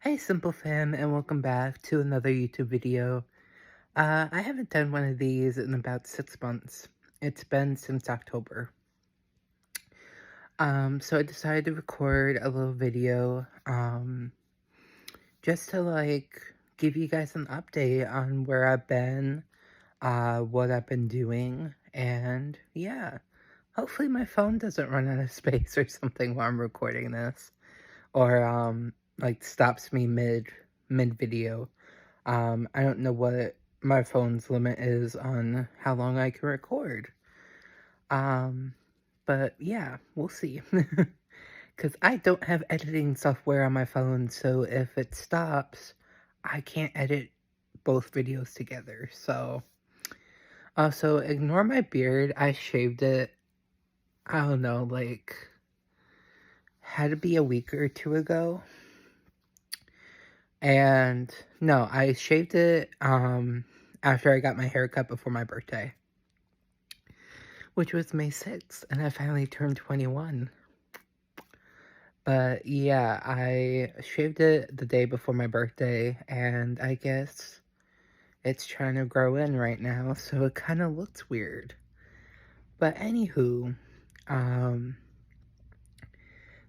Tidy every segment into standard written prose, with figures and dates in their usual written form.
Hey Simple Fam, and welcome back to another YouTube video. I haven't done one of these in about 6 months. It's been since October. So I decided to record a little video, just to give you guys an update on where I've been, what I've been doing, and yeah. Hopefully my phone doesn't run out of space or something while I'm recording this. Or, stops me mid-video. I don't know what my phone's limit is on how long I can record. Um, but yeah, we'll see. Because I don't have editing software on my phone, so if it stops, I can't edit both videos together. So, also, ignore my beard. I shaved it, I don't know, had to be a week or two ago. And no, I shaved it after I got my hair cut before my birthday, which was May 6th, and I finally turned 21. But yeah, I shaved it the day before my birthday, and I guess it's trying to grow in right now, so it kind of looks weird. But anywho,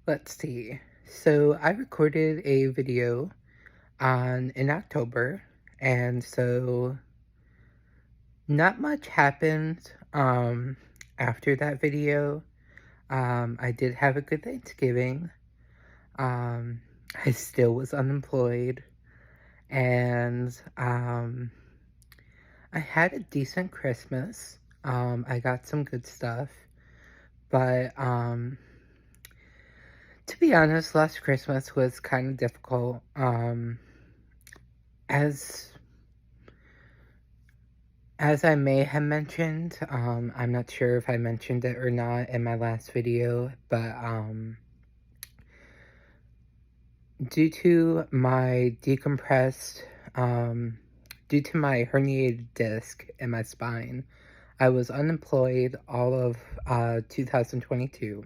let's see. So I recorded a video in October, and so not much happened after that video. I did have a good Thanksgiving. I still was unemployed, and I had a decent Christmas. I got some good stuff, but to be honest, last Christmas was kind of difficult. As I may have mentioned, I'm not sure if I mentioned it or not in my last video, but due to my due to my herniated disc in my spine, I was unemployed all of 2022.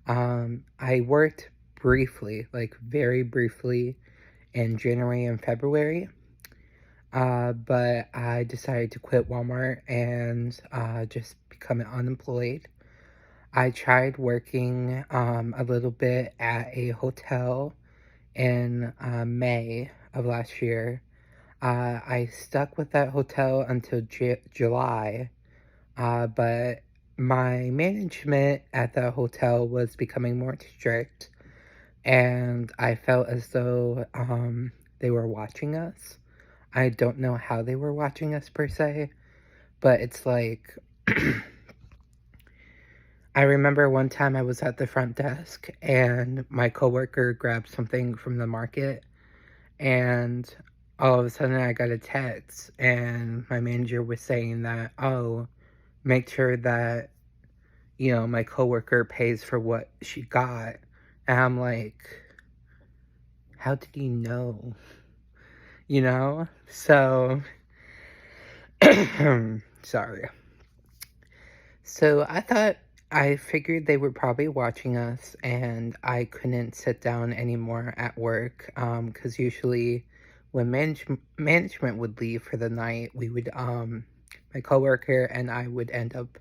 I worked briefly, very briefly, in January and February. But I decided to quit Walmart and just become unemployed. I tried working a little bit at a hotel in May of last year. I stuck with that hotel until July, but my management at the hotel was becoming more strict, and I felt as though they were watching us. I don't know how they were watching us per se, but it's like, I remember one time I was at the front desk and my coworker grabbed something from the market, and all of a sudden I got a text and my manager was saying that, oh, make sure that, my coworker pays for what she got. And I'm like, how did you know? So, sorry. So I figured they were probably watching us, and I couldn't sit down anymore at work, because usually when management would leave for the night, we would, my coworker and I would end up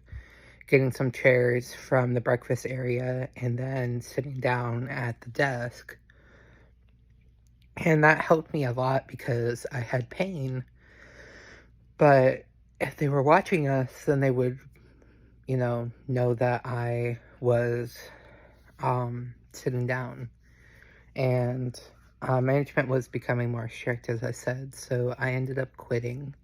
getting some chairs from the breakfast area and then sitting down at the desk. And that helped me a lot because I had pain. But if they were watching us, then they would, know that I was sitting down. And management was becoming more strict, as I said, so I ended up quitting.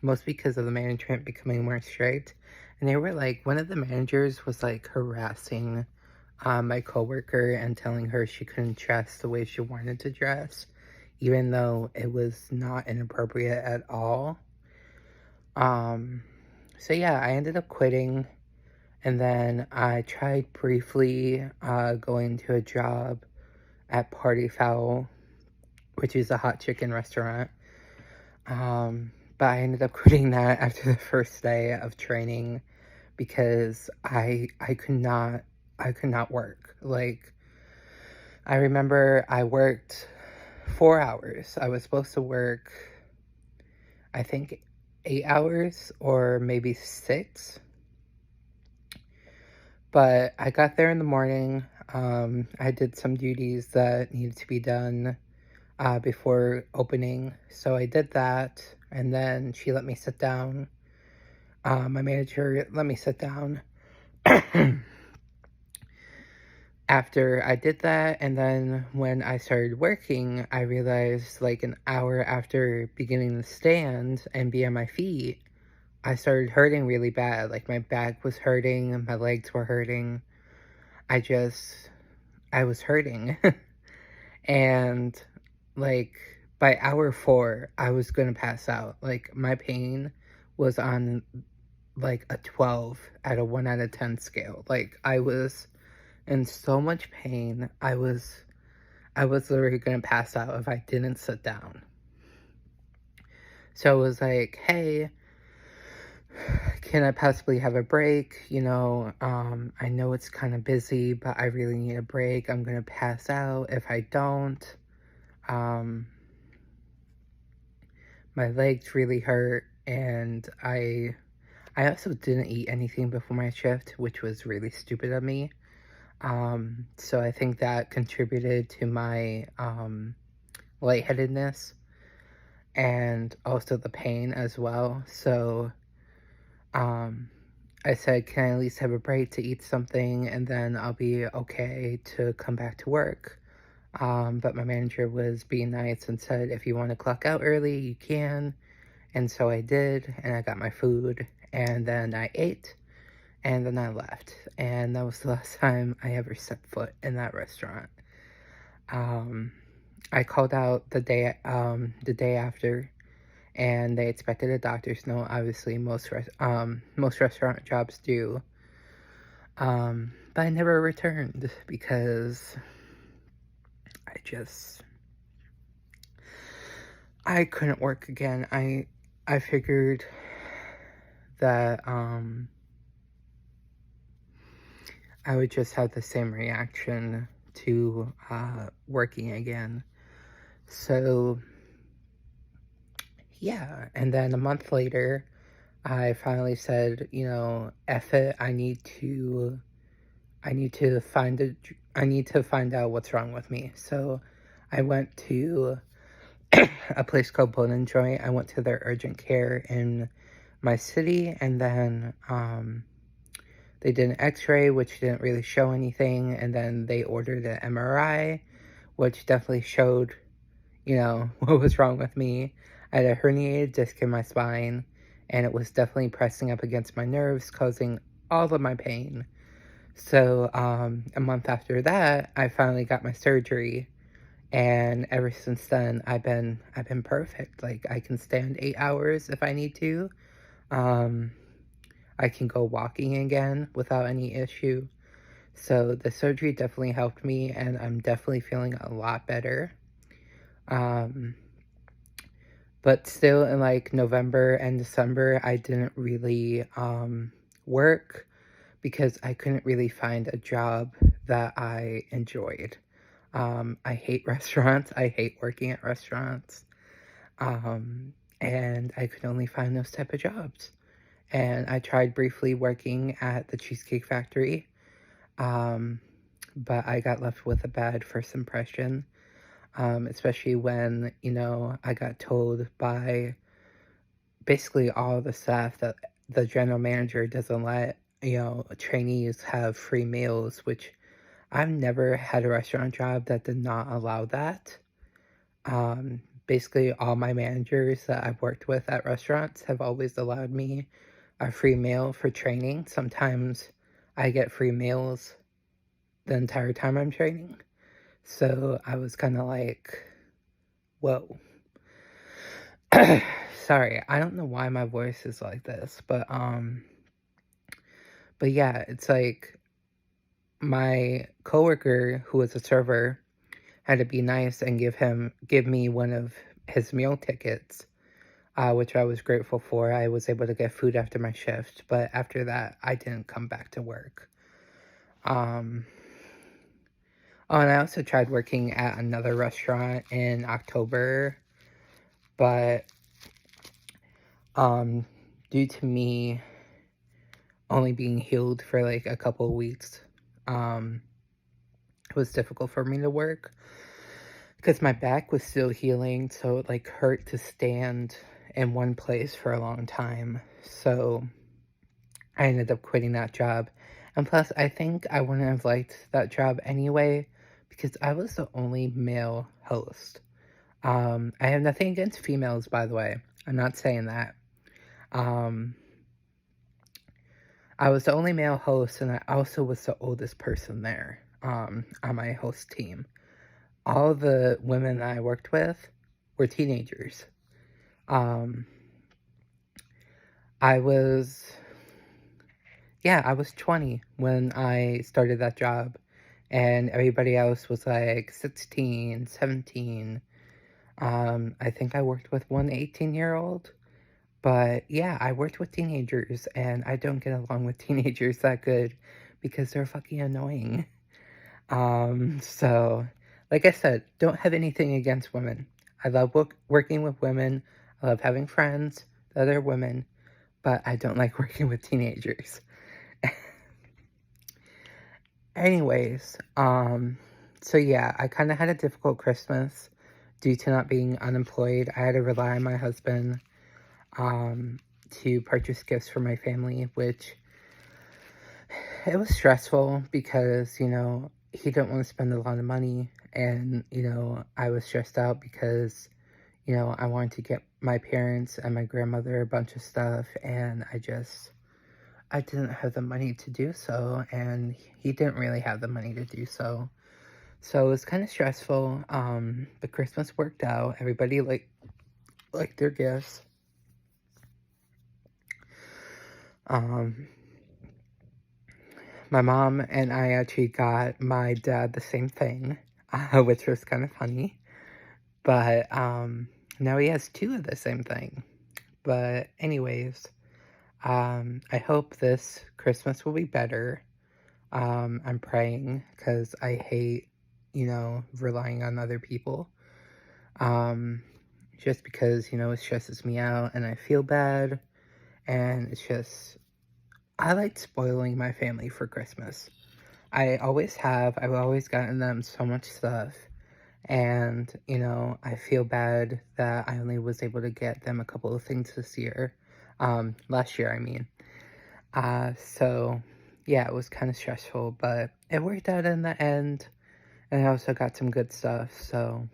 Mostly because of the management becoming more strict. And they were one of the managers was harassing my coworker and telling her she couldn't dress the way she wanted to dress, even though it was not inappropriate at all. So yeah, I ended up quitting, and then I tried briefly going to a job at Party Foul, which is a hot chicken restaurant. But I ended up quitting that after the first day of training because I could not work. I remember I worked 4 hours. I was supposed to work, I think, 8 hours or maybe 6. But I got there in the morning. I did some duties that needed to be done before opening. So I did that, and then she let me sit down. My manager let me sit down. After I did that, and then when I started working, I realized like an hour after beginning to stand and be on my feet, I started hurting really bad. Like my back was hurting, my legs were hurting. I was hurting. And like by hour 4, I was gonna pass out. Like my pain was on like a 12 at a 1 out of 10 scale. Like I was in so much pain. I was literally gonna pass out if I didn't sit down. So I was like, hey, can I possibly have a break? I know it's kind of busy, but I really need a break. I'm gonna pass out if I don't. Um, my legs really hurt, and I also didn't eat anything before my shift, which was really stupid of me. So I think that contributed to my lightheadedness and also the pain as well. So um, I said, can I at least have a break to eat something and then I'll be okay to come back to work? But my manager was being nice and said, if you want to clock out early, you can. And so I did, and I got my food, and then I ate, and then I left. And that was the last time I ever set foot in that restaurant. I called out the day after, and they expected a doctor's note. Obviously, most restaurant jobs do. But I never returned because I couldn't work again. I figured that I would just have the same reaction to working again. So yeah, and then a month later, I finally said, F it. I need to find out what's wrong with me. So I went to a place called Bone and Joint. I went to their urgent care in my city, and then they did an x-ray, which didn't really show anything, and then they ordered an MRI, which definitely showed, what was wrong with me. I had a herniated disc in my spine, and it was definitely pressing up against my nerves, causing all of my pain. So, a month after that, I finally got my surgery, and ever since then, I've been perfect. Like, I can stand 8 hours if I need to. I can go walking again without any issue. So the surgery definitely helped me, and I'm definitely feeling a lot better. But still in like November and December, I didn't really work because I couldn't really find a job that I enjoyed. I hate restaurants. I hate working at restaurants. And I could only find those type of jobs. And I tried briefly working at the Cheesecake Factory, but I got left with a bad first impression, especially when, I got told by basically all the staff that the general manager doesn't let, trainees have free meals, which I've never had a restaurant job that did not allow that. Basically, all my managers that I've worked with at restaurants have always allowed me a free meal for training. Sometimes I get free meals the entire time I'm training. So I was kind of like, whoa. Sorry, I don't know why my voice is like this, but yeah, it's like my coworker who was a server had to be nice and give me one of his meal tickets, which I was grateful for. I was able to get food after my shift, but after that, I didn't come back to work. Oh, and I also tried working at another restaurant in October, but due to me only being healed for like a couple of weeks, it was difficult for me to work because my back was still healing, so it like hurt to stand in one place for a long time. So I ended up quitting that job. And plus, I think I wouldn't have liked that job anyway because I was the only male host. I have nothing against females, by the way. I'm not saying that. Um, I was the only male host, and I also was the oldest person there on my host team. All the women I worked with were teenagers. Um, I was, yeah, I was 20 when I started that job, and everybody else was like 16, 17. I think I worked with one 18-year-old, but yeah, I worked with teenagers, and I don't get along with teenagers that good because they're fucking annoying. So, like I said, don't have anything against women. I love working with women. I love having friends that are women, but I don't like working with teenagers. Anyways, so yeah, I kind of had a difficult Christmas due to not being unemployed. I had to rely on my husband, to purchase gifts for my family, which it was stressful because, he didn't want to spend a lot of money. And, I was stressed out because, I wanted to get my parents and my grandmother a bunch of stuff. And I didn't have the money to do so. And he didn't really have the money to do so. So it was kind of stressful. The Christmas worked out. Everybody liked their gifts. Um, My mom and I actually got my dad the same thing, which was kind of funny. But now he has two of the same thing. But anyways, I hope this Christmas will be better. I'm praying because I hate, relying on other people. Just because, it stresses me out and I feel bad. And it's just, I like spoiling my family for Christmas. I always have. I've always gotten them so much stuff. And, I feel bad that I only was able to get them a couple of things this year. Last year, I mean. So, yeah, it was kind of stressful, but it worked out in the end. And I also got some good stuff, so.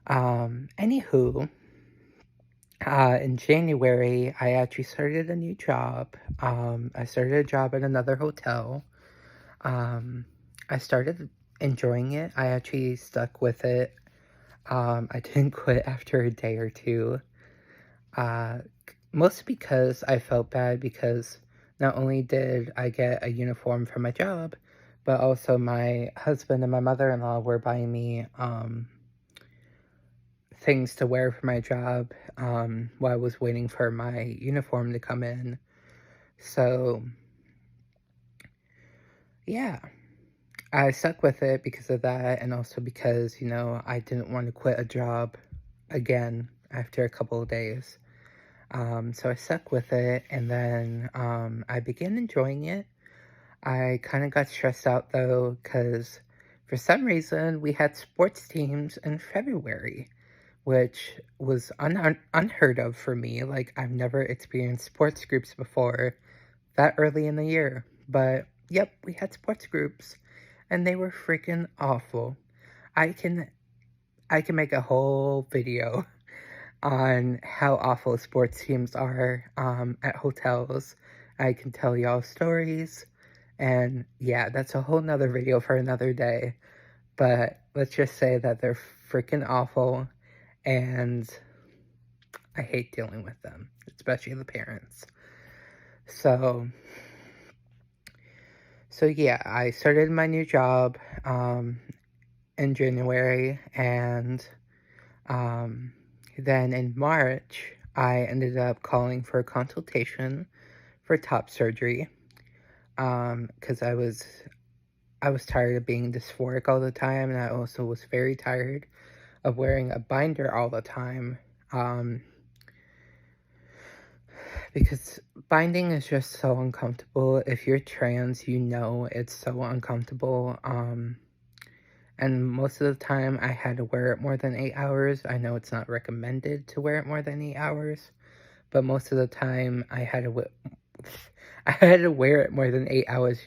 Anywho, in January, I actually started a new job. I started a job at another hotel. I started enjoying it. I actually stuck with it. I didn't quit after a day or two. Uh, Mostly because I felt bad because not only did I get a uniform for my job, but also my husband and my mother-in-law were buying me things to wear for my job while I was waiting for my uniform to come in. So, yeah. I stuck with it because of that, and also because, I didn't want to quit a job again after a couple of days. So I stuck with it, and then I began enjoying it. I kind of got stressed out though, because for some reason we had sports teams in February, which was unheard of for me. Like, I've never experienced sports groups before that early in the year. But yep, we had sports groups and they were freaking awful. I can make a whole video on how awful sports teams are at hotels. I can tell y'all stories, and yeah, that's a whole nother video for another day. But let's just say that they're freaking awful, and I hate dealing with them, especially the parents. So yeah, I started my new job in January, and then in March, I ended up calling for a consultation for top surgery because I was tired of being dysphoric all the time, and I also was very tired of wearing a binder all the time, because binding is just so uncomfortable. If you're trans, you know it's so uncomfortable, and most of the time I had to wear it more than 8 hours. I know it's not recommended to wear it more than 8 hours, but most of the time I had to I had to wear it more than 8 hours.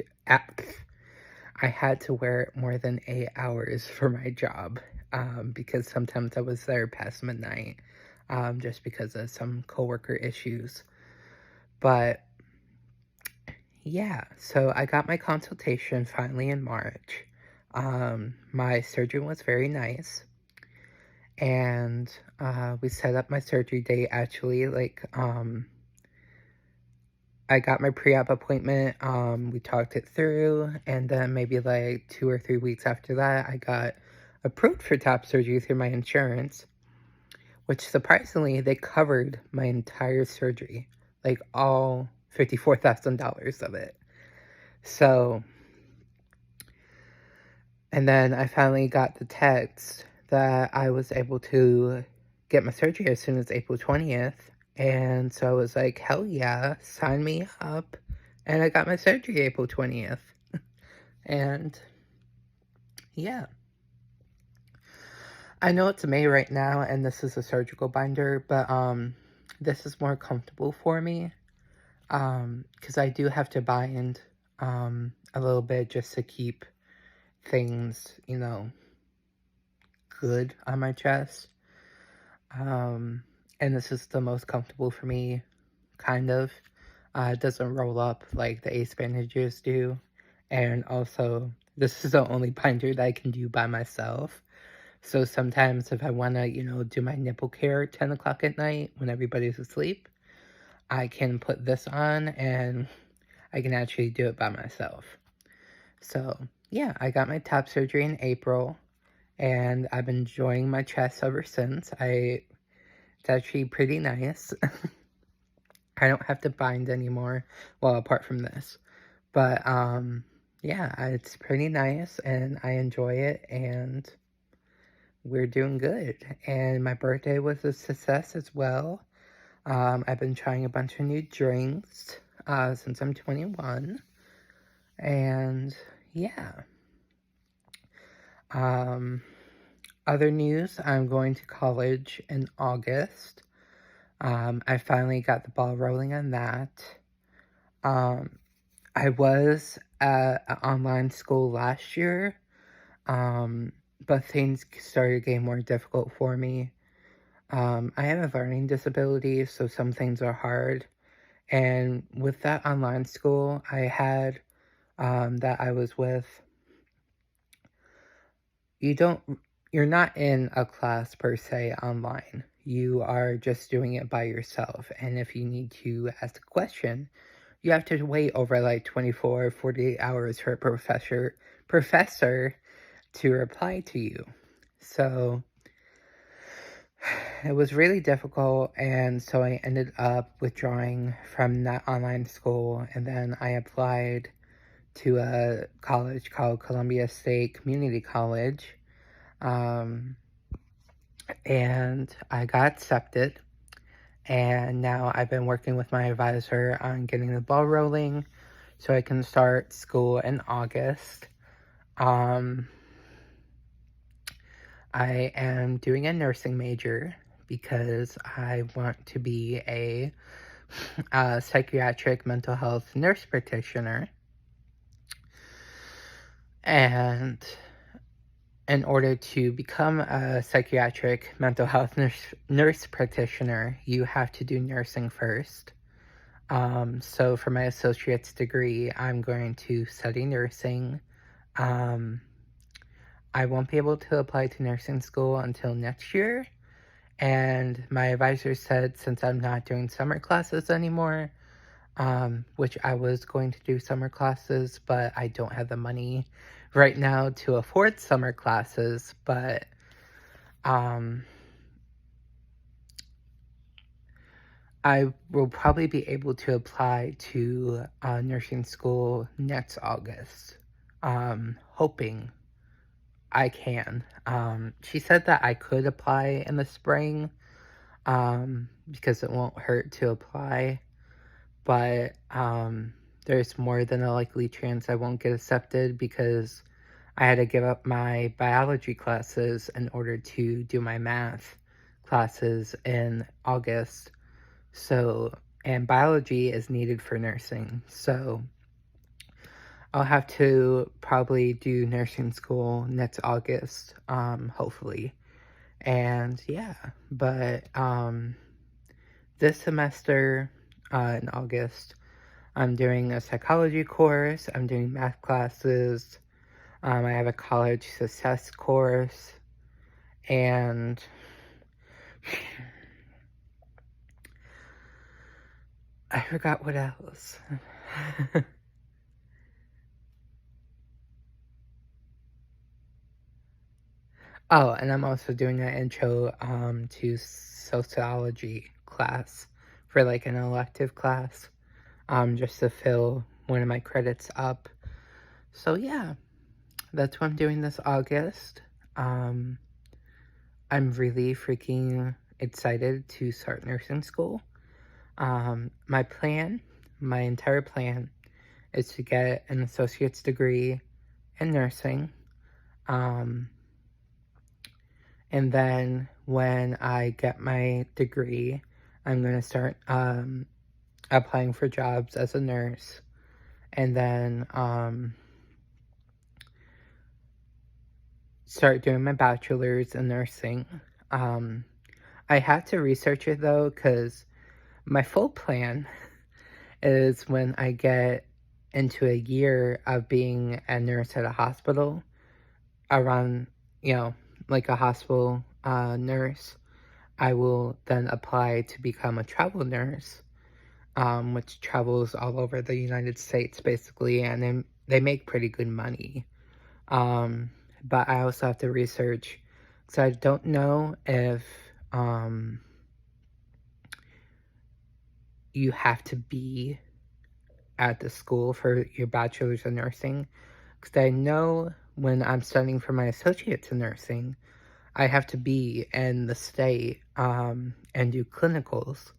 I had to wear it more than 8 hours for my job, because sometimes I was there past midnight, just because of some coworker issues. But yeah, so I got my consultation finally in March. My surgeon was very nice, and we set up my surgery date actually, like, I got my pre-op appointment, we talked it through, and then maybe like 2 or 3 weeks after that, I got approved for top surgery through my insurance, which surprisingly, they covered my entire surgery, like all $54,000 of it. So, and then I finally got the text that I was able to get my surgery as soon as April 20th. And so I was like, hell yeah, sign me up. And I got my surgery April 20th. And yeah. I know it's May right now and this is a surgical binder, but this is more comfortable for me. Because I do have to bind a little bit just to keep things, you know, good on my chest. And this is the most comfortable for me, kind of. It doesn't roll up like the ace bandages do. And also, this is the only binder that I can do by myself. So sometimes if I want to, you know, do my nipple care at 10 o'clock at night when everybody's asleep, I can put this on and I can actually do it by myself. So, yeah, I got my top surgery in April, and I've been enjoying my chest ever since. It's actually pretty nice. I don't have to bind anymore, well, apart from this. But, yeah, it's pretty nice, and I enjoy it, and we're doing good. And my birthday was a success as well. I've been trying a bunch of new drinks, since I'm 21. And, yeah. Other news, I'm going to college in August. I finally got the ball rolling on that. I was at an online school last year, but things started getting more difficult for me. I have a learning disability, so some things are hard. And with that online school I had, that I was with, you're not in a class per se online. You are just doing it by yourself. And if you need to ask a question, you have to wait over like 24 or 48 hours for a professor to reply to you. So it was really difficult, and so I ended up withdrawing from that online school, and then I applied to a college called Columbia State Community College, and I got accepted, and now I've been working with my advisor on getting the ball rolling so I can start school in August. I am doing a nursing major because I want to be a psychiatric mental health nurse practitioner. And in order to become a psychiatric mental health nurse practitioner, you have to do nursing first. So for my associate's degree, I'm going to study nursing. I won't be able to apply to nursing school until next year. And my advisor said since I'm not doing summer classes anymore, which I was going to do summer classes, but I don't have the money right now to afford summer classes, but I will probably be able to apply to nursing school next August. hoping I can. She said that I could apply in the spring, because it won't hurt to apply, but there's more than a likely chance I won't get accepted because I had to give up my biology classes in order to do my math classes in August. So, and biology is needed for nursing. So, I'll have to probably do nursing school next August, hopefully. And yeah, but this semester in August, I'm doing a psychology course, I'm doing math classes, I have a college success course, and I forgot what else. Oh, and I'm also doing an intro to sociology class for like an elective class, just to fill one of my credits up. So yeah, that's what I'm doing this August. I'm really freaking excited to start nursing school. My plan, my entire plan, is to get an associate's degree in nursing. And then when I get my degree, I'm going to start applying for jobs as a nurse. And then start doing my bachelor's in nursing. I had to research it though, because my full plan is when I get into a year of being a nurse at a hospital, around, like a hospital nurse, I will then apply to become a travel nurse, which travels all over the United States basically, and then they make pretty good money. But I also have to research, because I don't know if you have to be at the school for your bachelor's in nursing, because I know when I'm studying for my associates in nursing, I have to be in the state and do clinicals,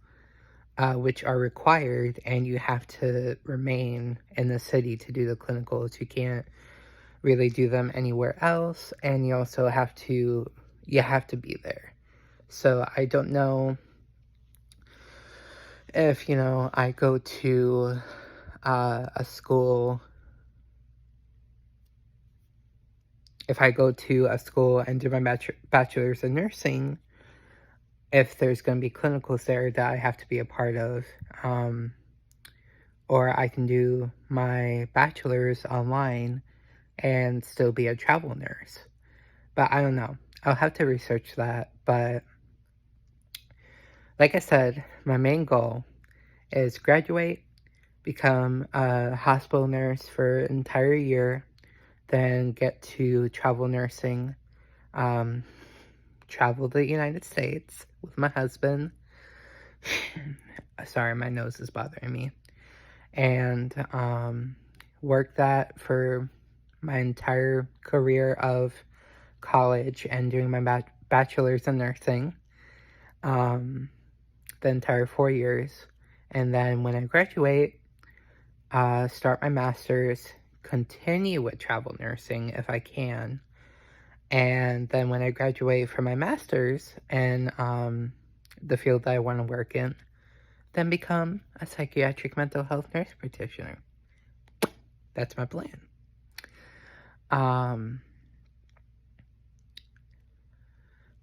which are required, and you have to remain in the city to do the clinicals. You can't really do them anywhere else, and you also have to be there. So I don't know if, I go to a school, if I go to a school and do my bachelor's in nursing, if there's going to be clinicals there that I have to be a part of, or I can do my bachelor's online and still be a travel nurse. But I don't know. I'll have to research that. But like I said, my main goal is graduate, become a hospital nurse for an entire year, then get to travel nursing, travel the United States with my husband. Sorry, my nose is bothering me. And work that for my entire career of college and doing my bachelor's in nursing, the entire 4 years. And then when I graduate, start my master's, continue with travel nursing if I can. And then when I graduate from my master's in the field that I want to work in, then become a psychiatric mental health nurse practitioner. That's my plan.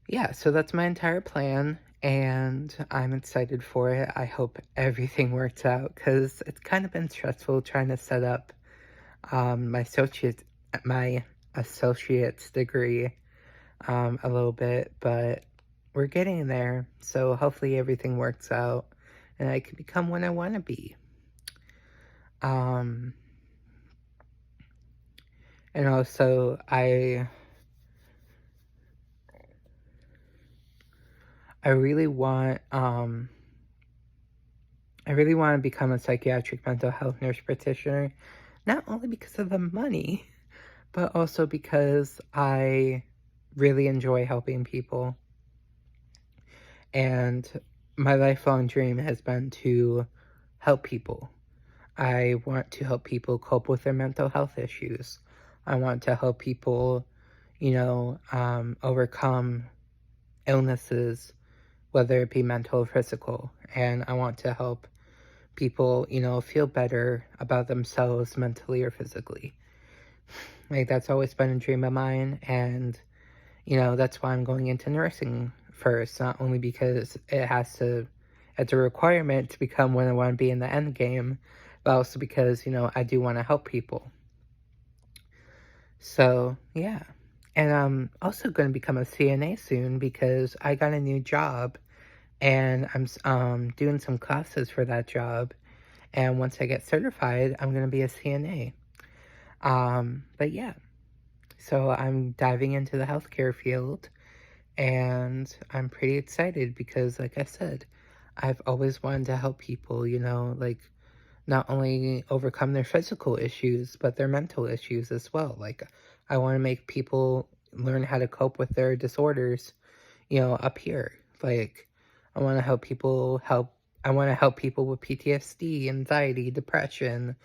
Yeah, so that's my entire plan, and I'm excited for it. I hope everything works out, because it's kind of been stressful trying to set up my associate's degree a little bit, but we're getting there, so hopefully everything works out, and I can become what I want to be. And also, I really want to become a psychiatric mental health nurse practitioner, not only because of the money, but also because I really enjoy helping people. And my lifelong dream has been to help people. I want to help people cope with their mental health issues. I want to help people, overcome illnesses, whether it be mental or physical. And I want to help people, feel better about themselves mentally or physically. Like, that's always been a dream of mine. And, that's why I'm going into nursing first, not only because it's a requirement to become what I want to be in the end game, but also because, I do want to help people. So, yeah. And I'm also going to become a CNA soon because I got a new job and I'm doing some classes for that job. And once I get certified, I'm going to be a CNA. But yeah, so I'm diving into the healthcare field and I'm pretty excited because, like I said, I've always wanted to help people, like not only overcome their physical issues, but their mental issues as well. Like, I want to make people learn how to cope with their disorders, up here. Like, I want to I want to help people with PTSD, anxiety, depression,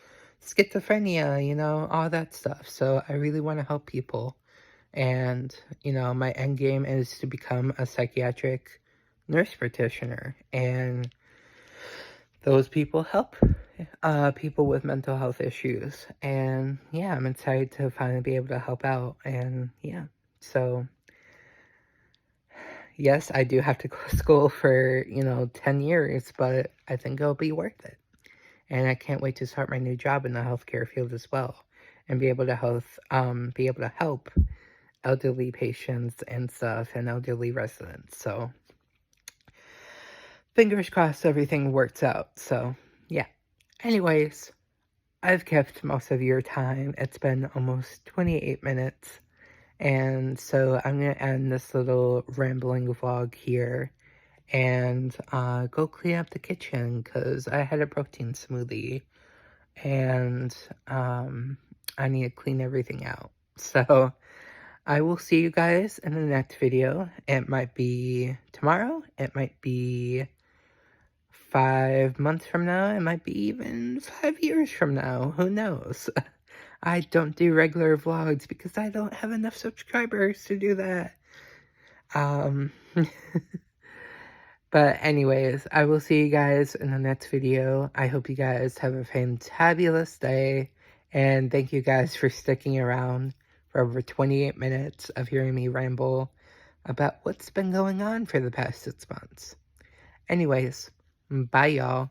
schizophrenia, all that stuff. So I really want to help people. And, my end game is to become a psychiatric nurse practitioner. And those people help people with mental health issues. And yeah, I'm excited to finally be able to help out. And yeah, so yes, I do have to go to school for, 10 years, but I think it'll be worth it. And I can't wait to start my new job in the healthcare field as well and be able to help elderly patients and stuff and elderly residents. So fingers crossed everything works out. So yeah. Anyways, I've kept most of your time. It's been almost 28 minutes. And so I'm going to end this little rambling vlog here and go clean up the kitchen because I had a protein smoothie and I need to clean everything out. So I will see you guys in the next video. It might be tomorrow. It might be 5 months from now. It might be even 5 years from now. Who knows? I don't do regular vlogs because I don't have enough subscribers to do that. But anyways, I will see you guys in the next video. I hope you guys have a fantabulous day. And thank you guys for sticking around for over 28 minutes of hearing me ramble about what's been going on for the past 6 months. Anyways, bye y'all.